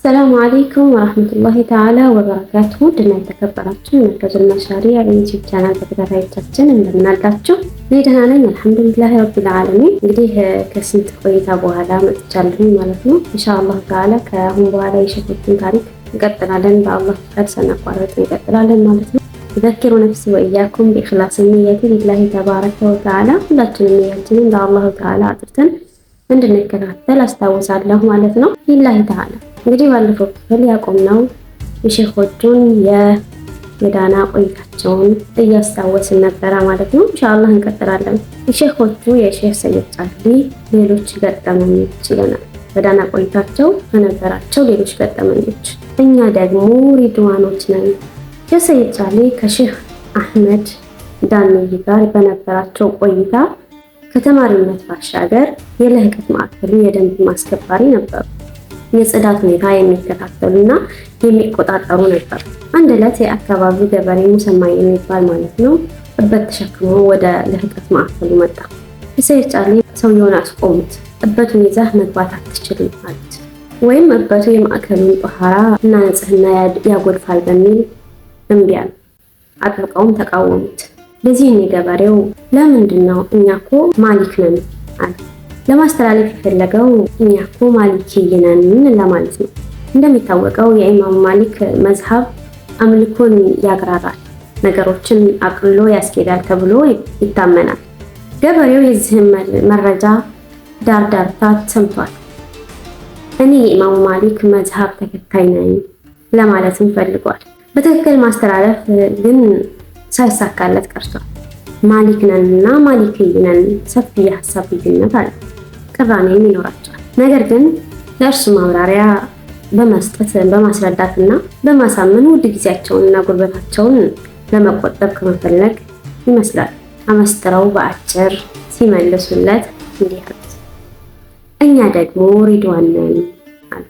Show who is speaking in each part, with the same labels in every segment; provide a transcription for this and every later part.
Speaker 1: ሰላሙ አለይኩም ወራህመቱላሂ ተዓላ ወበረካቱሁ። ድና የተከበራችሁ መርከዙል መሻሪዕ የዩቲዩብ ቻናል ተከታታዮቻችን እንደምን አላችሁ? እኔ ደህና ነኝ አልሐምዱሊላሂ ረቢል ዓለሚን። እንግዲህ ከስንት ቆይታ በኋላ መጥቻለሁ ማለት ነው። ኢንሻአላህ ተዓላ ከአሁን በኋላ የሸኾችን ታሪክ እንቀጥላለን። በአላህ ፈቃድ ሳናቋርጥ እንቀጥላለን ማለት ነው። ዘኪሩ ነፍሲ ወኢያኩም ቢኢኽላስ ኒየቲ ሊላሂ ተባረከ ወተዓላ። ሁላችንም ንያችንን ለአላህ ተዓላ አጥርተን እንድንከታተል አስታውሳለሁ ማለት ነው። ሊላሂ ተዓላ እንግዲህ ባለፈው ክፍል ያቆምነው የሼኾቹን የዳና ቆይታቸውን እያስታወስን ነበረ ማለት ነው። ኢንሻአላህ እንቀጥላለን። የሼኾቹ የሼኽ ሰይድ ጫሊ ሌሎች ገጠመኞች ይለናል። በዳና ቆይታቸው ከነበራቸው ሌሎች ገጠመኞች። እኛ ደግሞ ሪድዋኖች ነን። የሰይድ ጫሊ ከሼኽ አህመድ ዳንይ ጋር በነበራቸው ቆይታ ከተማሪነት ባሻገር የልህቀት ማዕከሉ የደንብ ማስከባሪ ነበሩ። የጽዳት ሁኔታ የሚከታተሉና የሚቆጣጠሩ ነበር። አንድ ዕለት የአካባቢው ገበሬ ሙሰማ የሚባል ማለት ነው እበት ተሸክሞ ወደ ልህቀት ማዕከሉ መጣ። የሰይድ ጫሊ ሰውየውን አስቆሙት። እበቱን ይዘህ መግባት አትችልም አሉት። ወይም እበቱ የማዕከሉን ጧሃራ እና ንጽህና ያጎድፋል በሚል እምቢ አሉ። አጥብቀውም ተቃወሙት። ለዚህም የገበሬው ለምንድን ነው እኛ እኮ ማሊክ ነን አለ። ለማስተላለፍ የፈለገው እኛ እኮ ማሊኪይ ነን ለማለት ነው። እንደሚታወቀው የኢማሙ ማሊክ መዝሀብ አምልኮን ያግራራል፣ ነገሮችን አቅልሎ ያስኬዳል ተብሎ ይታመናል። ገበሬው የዚህን መረጃ ዳርዳርታ ሰምቷል። እኔ የኢማሙ ማሊክ መዝሀብ ተከታይ ነኝ ለማለትም ፈልጓል። በትክክል ማስተላለፍ ግን ሳይሳካለት ቀርቷል። ማሊክ ነን እና ማሊኪይ ነን ሰፊ የሀሳብ ልዩነት አለ፣ ቅራኔም ይኖራቸዋል። ነገር ግን ለእርሱ ማብራሪያ በመስጠት በማስረዳትና በማሳመን ውድ ጊዜያቸውንና ጉልበታቸውን ለመቆጠብ ከመፈለግ ይመስላል አመስጥረው በአጭር ሲመልሱለት እንዲህ አሉት፣ እኛ ደግሞ ሪድዋን ነን አሉ።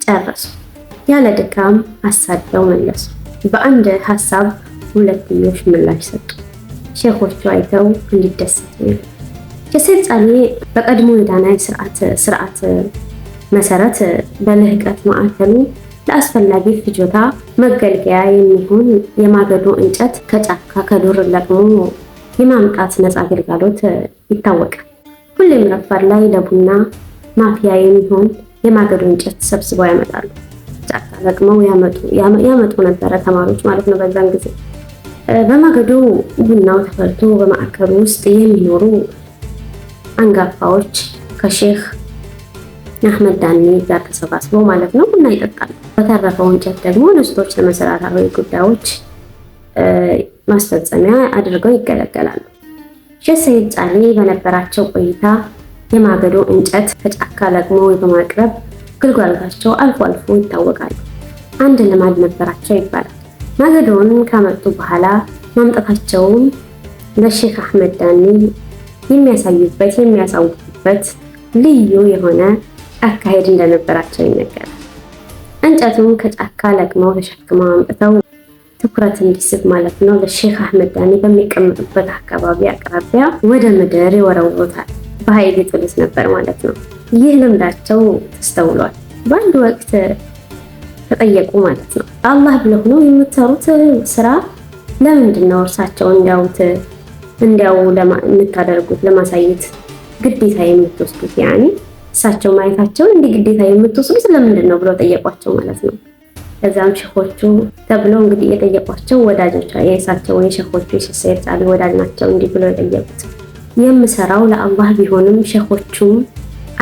Speaker 1: ጨረሱ። ያለ ድካም አሳደው መለሱ። በአንድ ሀሳብ ሁለትዮሽ ምላሽ ሰጡ። ሼኾቹ አይተው እንዲደሰቱ። የሰይድ ጫሊ በቀድሞ የዳና ስርዓት መሰረት በልህቀት ማዕከሉ ለአስፈላጊ ፍጆታ መገልገያ የሚሆን የማገዶ እንጨት ከጫካ ከዱር ለቅሞ የማምጣት ነፃ አገልግሎት ይታወቃል። ሁሌም ረፋድ ላይ ለቡና ማፍያ የሚሆን የማገዶ እንጨት ሰብስበው ያመጣሉ። ጫካ ለቅመው ያመጡ ነበረ ተማሪዎች ማለት ነው በዛን ጊዜ። በማገዶ ቡናው ተፈልቶ በማዕከሉ ውስጥ የሚኖሩ አንጋፋዎች ከሼኽ አህመድ ዳንይ ጋር ተሰባስበው ማለት ነው ቡና ይጠጣሉ። በተረፈው እንጨት ደግሞ ንስቶች ለመሰረታዊ ጉዳዮች ማስፈጸሚያ አድርገው ይገለገላሉ። ሼኽ ሰይድ ጫሊ በነበራቸው ቆይታ የማገዶ እንጨት ከጫካ ለቅመው በማቅረብ ግልጋሎታቸው አልፎ አልፎ ይታወቃሉ። አንድ ልማድ ነበራቸው ይባላል። ማገዶውን ካመጡ በኋላ ማምጣታቸውን ለሼኽ አህመድ ዳንይ የሚያሳውቁበት ልዩ የሆነ አካሄድ እንደነበራቸው ይነገራል። እንጨቱን ከጫካ ለቅመው ተሸክመው አምጥተው ትኩረት እንዲስብ ማለት ነው ለሼኽ አህመድ ዳንይ በሚቀመጡበት አካባቢ አቅራቢያ ወደ ምድር ይወረውሩታል። በኃይል ይጥሉት ነበር ማለት ነው። ይህ ልምዳቸው ተስተውሏል። በአንድ ወቅት ተጠየቁ ማለት ነው፣ አላህ ብለው ነው የምትሰሩት ስራ ለምንድን ነው እርሳቸው እንዲያው የምታደርጉት ለማሳየት ግዴታ የምትወስዱት ያኔ እሳቸው ማየታቸውን እንዲህ ግዴታ የምትወስዱት ለምንድን ነው ብለው ጠየቋቸው ማለት ነው። ከዛም ሼኾቹ ተብለው እንግዲህ የጠየቋቸው ወዳጆች የእሳቸው የሼኾቹ የሼኽ ሰይድ ጫሊ ወዳጅ ናቸው። እንዲህ ብለው የጠየቁት የምሰራው ለአላህ ቢሆንም ሼኾቹም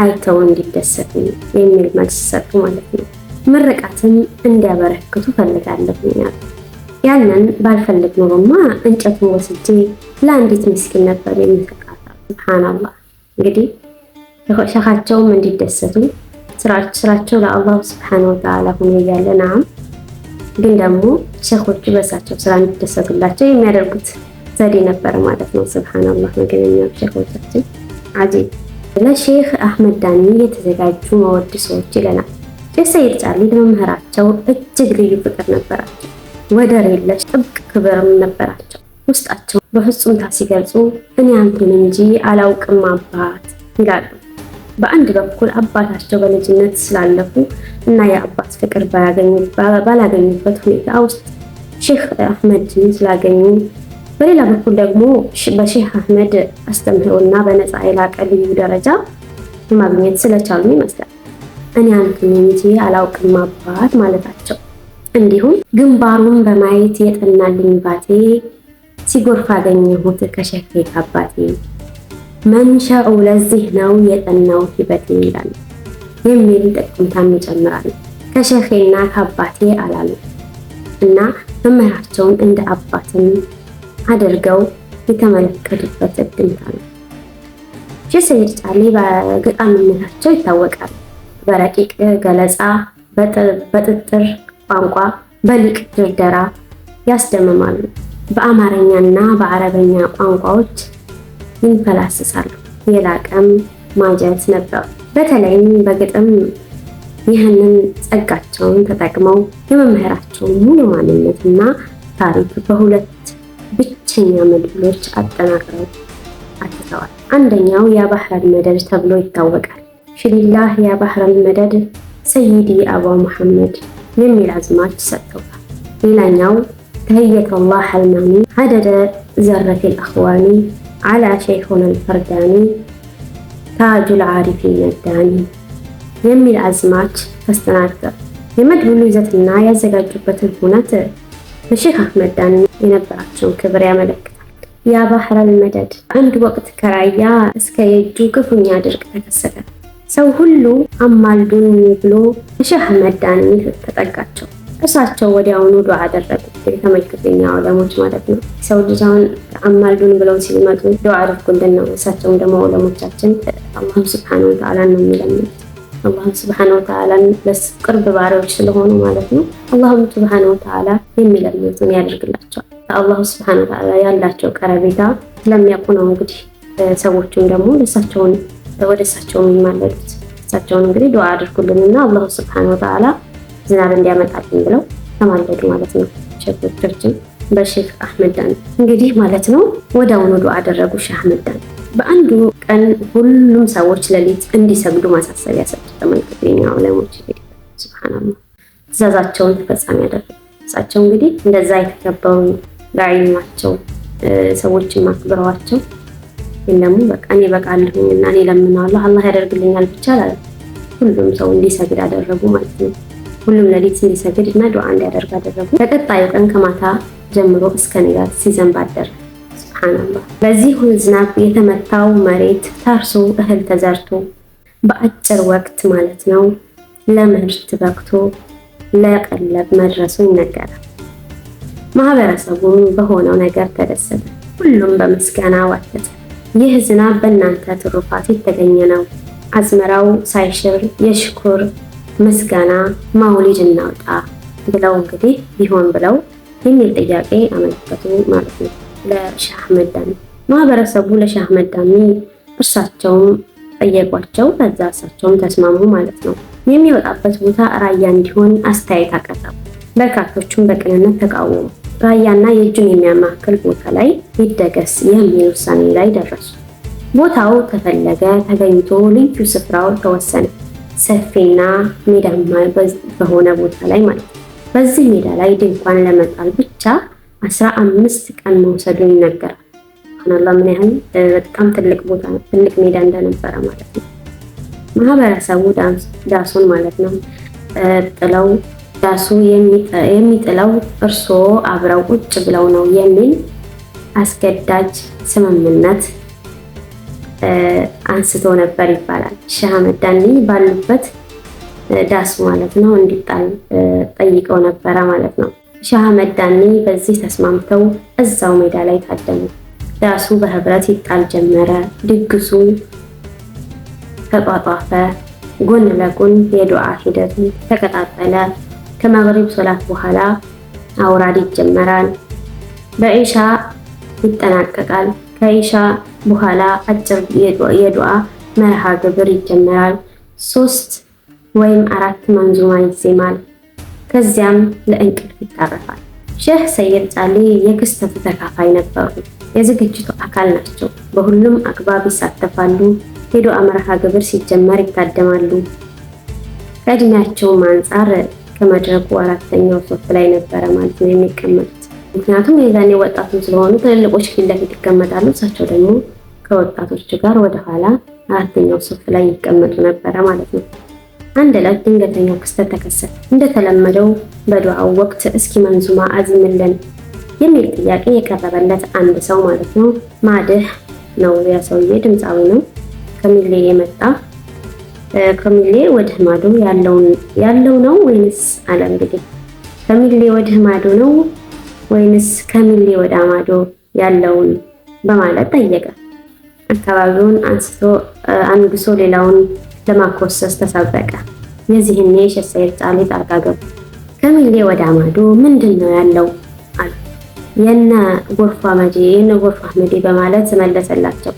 Speaker 1: አይተው እንዲደሰቱ የሚል መልስ ሰጡ ማለት ነው። ምርቃትም እንዲያበረክቱ ፈልጋለሁ ያሉ። ያንን ባልፈልግ ኖሮማ እንጨቱን ወስጄ ለአንዲት ምስኪን ነበር የሚሰጣት። ሱብሃንአላህ። እንግዲህ ሼኻቸውም እንዲደሰቱ ስራቸው ለአላህ ሱብሃነሁ ወተዓላ ሆኖ እያለ ናም ግን ደግሞ ሼኾቹ በእሳቸው ስራ እንዲደሰቱላቸው የሚያደርጉት ዘዴ ነበር ማለት ነው። ሱብሃንአላህ። መገናኛ ሼኾቻችን አጂብ። ለሼኽ አህመድ ዳንይ የተዘጋጁ መወድሶች ይለናል። ሼኽ ሰይድ ጫሊ ለመምህራቸው እጅግ ልዩ ፍቅር ነበራቸው። ወደር የለሽ ጥብቅ ክብርም ነበራቸው። ውስጣቸው በፍጹምታ ሲገልጹ እኔ አንተን እንጂ አላውቅም አባት ይላሉ። በአንድ በኩል አባታቸው በልጅነት ስላለፉ እና የአባት ፍቅር ባላገኙበት ሁኔታ ውስጥ ሼህ አህመድን ስላገኙ፣ በሌላ በኩል ደግሞ በሼህ አህመድ አስተምህሮና በነፃ የላቀ ልዩ ደረጃ ማግኘት ስለቻሉ ይመስላል እኔ አንተን እንጂ አላውቅም አባት ማለታቸው። እንዲሁም ግንባሩን በማየት የጠናልኝ ባቴ ሲጎርፍ አገኘሁት ከሼህ አባቴ መንሻኡ ለዚህ ነው የጠናው ሂበቴ ይላል የሚል ጥቅምታም ይጨምራል። ከሼሄና ከአባቴ አላሉ እና መምህራቸውን እንደ አባትም አድርገው የተመለከቱበት እድምታ ነው። ሼህ ሰይድ ጫሊ በገጣሚነታቸው ይታወቃል። በረቂቅ ገለጻ፣ በጥጥር ቋንቋ፣ በሊቅ ድርደራ ያስደምማሉ። በአማርኛና በአረበኛ ቋንቋዎች ይንፈላስሳሉ። የላቀም ማጀት ነበሩ። በተለይም በግጥም ይህንን ጸጋቸውን ተጠቅመው የመምህራቸውን ሙሉ ማንነትና ታሪክ በሁለት ብቸኛ መድብሎች አጠናቅረው አትተዋል። አንደኛው ያ ባህረል መደድ ተብሎ ይታወቃል። ሽሊላህ ያ ባህረል መደድ ሰይዲ አባ መሐመድ የሚል አዝማች ሰጥተውታል። ሌላኛው ተህየተላህ አልማኒ ዐደደ ዘረፊል አኽዋኒ አላ ሸይኹና አልፈርዳኒ ታጁል ዓሪፊን ነዳኒ የሚል አዝማች ተስተናግሯል። የመድብሉ ይዘትና ያዘጋጁበትን ሁነት በሼህ አህመድ ዳኒ የነበራቸውን ክብር ያመለክታል። ያ ባህረል መደድ አንድ ወቅት ከራያ እስከ የጁ ክፉኛ ድርቅ ተከሰተ። ሰው ሁሉ አማልዱን ብሎ ሼህ አህመድ ዳኒ ተጠጋቸው። እሳቸው ወዲያውኑ ዱዓ አደረጉ። የተመልክተኛ ዑለሞች ማለት ነው። ሰው ልጅ አሁን አማልዱን ብለው ሲመጡ ዱዓ አድርጉልን ነው። እሳቸውም ደግሞ ዑለሞቻችን አላህ ሱብሓነሁ ወተዓላ ነው የሚለምኑት። አላህ ሱብሓነሁ ወተዓላ ለቅርብ ባሪያዎች ስለሆኑ ማለት ነው። አላህ ሱብሓነሁ ወተዓላ የሚለምኑትን ያደርግላቸዋል። አላህ ሱብሓነሁ ወተዓላ ያላቸው ቀረቤታ ስለሚያውቁ ነው እንግዲህ ሰዎችም ደግሞ ወደ እሳቸው የሚማለዱት። እሳቸውን እንግዲህ ዱዓ አድርጉልንና አላህ ሱብሓነሁ ወተዓላ ዝናብ እንዲያመጣልን ብለው ተማለዱ ማለት ነው። ሸኾቻችን በሼህ አህመድ ዳኒ እንግዲህ ማለት ነው ወዲያውኑ ዱዓ አደረጉ። ሼህ አህመድ ዳኒ በአንዱ ቀን ሁሉም ሰዎች ሌሊት እንዲሰግዱ ማሳሰቢያ ሰጡ። ተመልከቱ የኛ ዑለሞች እንግዲህ ሱብሃንአላህ ትእዛዛቸውን ተፈጻሚ ያደረጉ። እሳቸው እንግዲህ እንደዛ የተከበሩ ዳዒማቸው ሰዎችን ማክበራቸው እንደሙ በቃ እኔ በቃለሁ እና እኔ ለምናለሁ አላህ ያደርግልኛል ብቻ አላለ። ሁሉም ሰው እንዲሰግድ አደረጉ ማለት ነው። ሁሉም ሌሊት እንዲሰግድ እና ዱዓ እንዲያደርግ አደረጉ። በቀጣዩ ቀን ከማታ ጀምሮ እስከ ንጋት ሲዘንብ አደረ። ሱብሃንአላህ በዚህ ዝናብ የተመታው መሬት ታርሶ እህል ተዘርቶ በአጭር ወቅት ማለት ነው ለምርት በቅቶ ለቀለብ መድረሱ ይነገራል። ማህበረሰቡም በሆነው ነገር ተደሰተ። ሁሉም በምስጋና ዋተተ። ይህ ዝናብ በእናንተ ትሩፋት የተገኘ ነው። አዝመራው ሳይሽር የሽኩር ምስጋና ማውሊድ እናውጣ ብለው እንግዲህ ቢሆን ብለው የሚል ጥያቄ አመለከቱ ማለት ነው ለሼህ አህመድ ዳኒ። ማህበረሰቡ ለሼህ አህመድ ዳኒ እርሳቸውም ጠየቋቸው። ከዛ እርሳቸውም ተስማሙ ማለት ነው። የሚወጣበት ቦታ ራያ እንዲሆን አስተያየት አቀረቡ። በርካቶቹም በቅንነት ተቃወሙ። ራያና የእጁን የሚያማክል ቦታ ላይ ይደገስ የሚል ውሳኔ ላይ ደረሱ። ቦታው ተፈለገ፣ ተገኝቶ ልዩ ስፍራው ተወሰነ። ሰፊና ሜዳማ በሆነ ቦታ ላይ ማለት ነው። በዚህ ሜዳ ላይ ድንኳን ለመጣል ብቻ 15 ቀን መውሰዱን ይነገራል። ሱብሃንአላህ ምን ያህል በጣም ትልቅ ቦታ ትልቅ ሜዳ እንደነበረ ማለት ነው። ማህበረሰቡ ዳሱን ማለት ነው ጥለው ዳሱ የሚጥለው እርሶ አብረው ቁጭ ብለው ነው የሚል አስገዳጅ ስምምነት አንስቶ ነበር ይባላል። ሼህ አህመድ ዳኒ ባሉበት ዳሱ ማለት ነው እንዲጣል ጠይቀው ነበረ ማለት ነው። ሼህ አህመድ ዳኒ በዚህ ተስማምተው እዛው ሜዳ ላይ ታደሙ። ዳሱ በህብረት ይጣል ጀመረ። ድግሱ ተጧጧፈ። ጎን ለጎን የዱዓ ሂደቱ ተቀጣጠለ። ከመግሪብ ሶላት በኋላ አውራድ ይጀመራል። በኢሻ ይጠናቀቃል። ከኢሻ በኋላ አጭር የዱዓ መርሃ ግብር ይጀመራል። 3 ወይም 4 መንዙማ ይዜማል። ከዚያም ለእንቅልፍ ይታረፋል። ሼህ ሰይድ ጫሊ የክስተቱ ተካፋይ ነበሩ። የዝግጅቱ አካል ናቸው። በሁሉም አግባብ ይሳተፋሉ። የዱዓ መርሃ ግብር ሲጀመር ይታደማሉ። ከእድሜያቸውም አንጻር ከመድረኩ አራተኛው ሶፍ ላይ ነበረ ማለት ነው የሚቀመጡት። ምክንያቱም የዛኔ ወጣቶች ስለሆኑ ትልልቆች ፊት ለፊት ይቀመጣሉ። እሳቸው ደግሞ ከወጣቶቹ ጋር ወደኋላ አራተኛው ሶፍ ላይ ይቀመጡ ነበረ ማለት ነው። አንድ ዕለት ድንገተኛው ክስተት ተከሰተ። እንደተለመደው በዱዓው ወቅት እስኪ መንዙማ አዝምልን የሚል ጥያቄ የቀረበለት አንድ ሰው ማለት ነው። ማድህ ነው ያ ሰውዬ፣ ድምፃዊ ነው ከሚሌ የመጣ ከሚሌ ወድህ ማዶ ያለው ነው ወይንስ አለ እንግዲህ ከሚሌ ወድህ ማዶ ነው ወይንስ ከሚሌ ወደ ማዶ ያለውን በማለት ጠየቀ። አካባቢውን አንግሶ ሌላውን ለማኮሰስ ተሰበቀ። የዚህኔ ሼህ ሰይድ ጫሊ ጣልቃ ገቡ። ከሚሌ ወደ ማዶ ምንድን ነው ያለው አሉ። የነ ጎርፍ አህመዴ በማለት መለሰላቸው።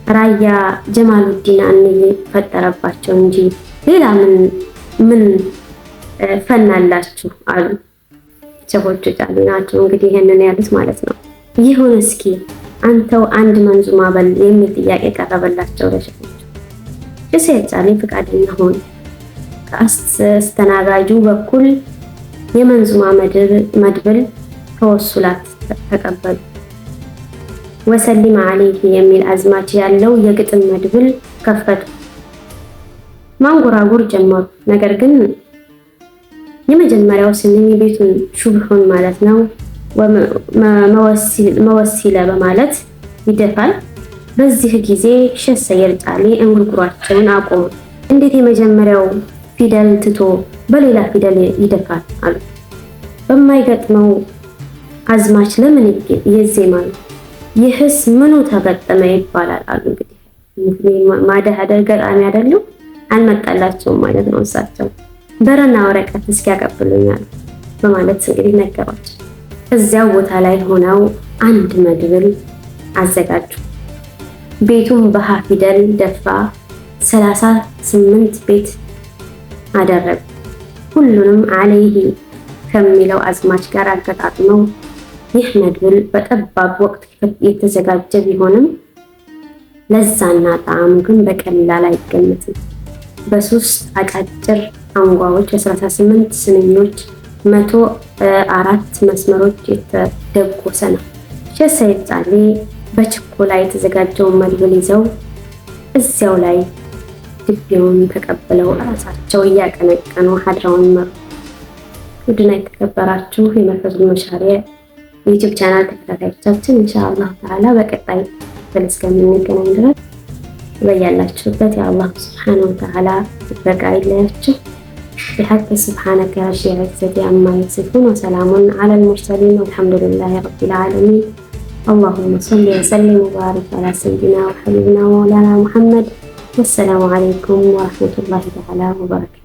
Speaker 1: ራያ ጀማሉዲን አንዬ ፈጠረባቸው እንጂ ሌላ ምን ፈናላችሁ አሉ። ሸሆቹ ጫሊ ናቸው እንግዲህ ይሄንን ያሉት ማለት ነው። ይሁን እስኪ አንተው አንድ መንዙማ በል የሚል ጥያቄ ቀረበላቸው ለሸሆቹ። ሼህ ሰይድ ጫሊ ፈቃደኛ ሆኑ። ከአስተናጋጁ በኩል የመንዙማ መድብል ተወሱላት ተቀበሉ። ወሰሊም አለይህ የሚል አዝማች ያለው የግጥም መድብል ከፈቱ። ማንጎራጉር ጀመሩ። ነገር ግን የመጀመሪያው ስንኝ ቤቱን ሹብሁን ማለት ነው መወሲለ በማለት ይደፋል። በዚህ ጊዜ ሼህ ሰይድ ጫሊ እንጉርጉሯቸውን አቆሙ። እንዴት የመጀመሪያው ፊደል ትቶ በሌላ ፊደል ይደፋል አሉ። በማይገጥመው አዝማች ለምን ይዜማል? ይህስ ምኑ ተገጠመ ይባላል አሉ። እንግዲህ ማደህ ገጣሚ አይደሉ አልመጣላቸውም ማለት ነው። እሳቸው በረና ወረቀት እስኪያቀብሉኛል በማለት እንግዲህ ነገሯቸው። እዚያው ቦታ ላይ ሆነው አንድ መድብል አዘጋጁ። ቤቱም በሃ ፊደል ደፋ 38 ቤት አደረጉ። ሁሉንም አለይህ ከሚለው አዝማች ጋር አገጣጥመው ይህ መድብል በጠባብ ወቅት የተዘጋጀ ቢሆንም ለዛና ጣዕሙ ግን በቀላል አይገመትም። በሶስት አጫጭር አንጓዎች 18 ስንኞች 104 መስመሮች የተደጎሰ ነው። ሼህ ሰይድ ጫሊ በችኮላ የተዘጋጀውን መድብል ይዘው እዚያው ላይ ግቢውን ተቀብለው ራሳቸው እያቀነቀኑ ሀድራውን መሩ። ውድና የተከበራችሁ የመርከዙል መሻሪያ የዩቲዩብ ቻናል ተከታታዮቻችን ኢንሻአላህ ተዓላ በቀጣይ እስከምንገናኝ ድረስ በያላችሁበት የአላህ ሱብሓነሁ ወተዓላ ጥበቃ ይለያችሁ። بحق سبحانك يا رب العزة عما يصفون وسلام على المرسلين والحمد لله رب العالمين. اللهم صل وسلم وبارك على سيدنا وحبيبنا ومولانا محمد. والسلام عليكم ورحمة الله تعالى وبركاته.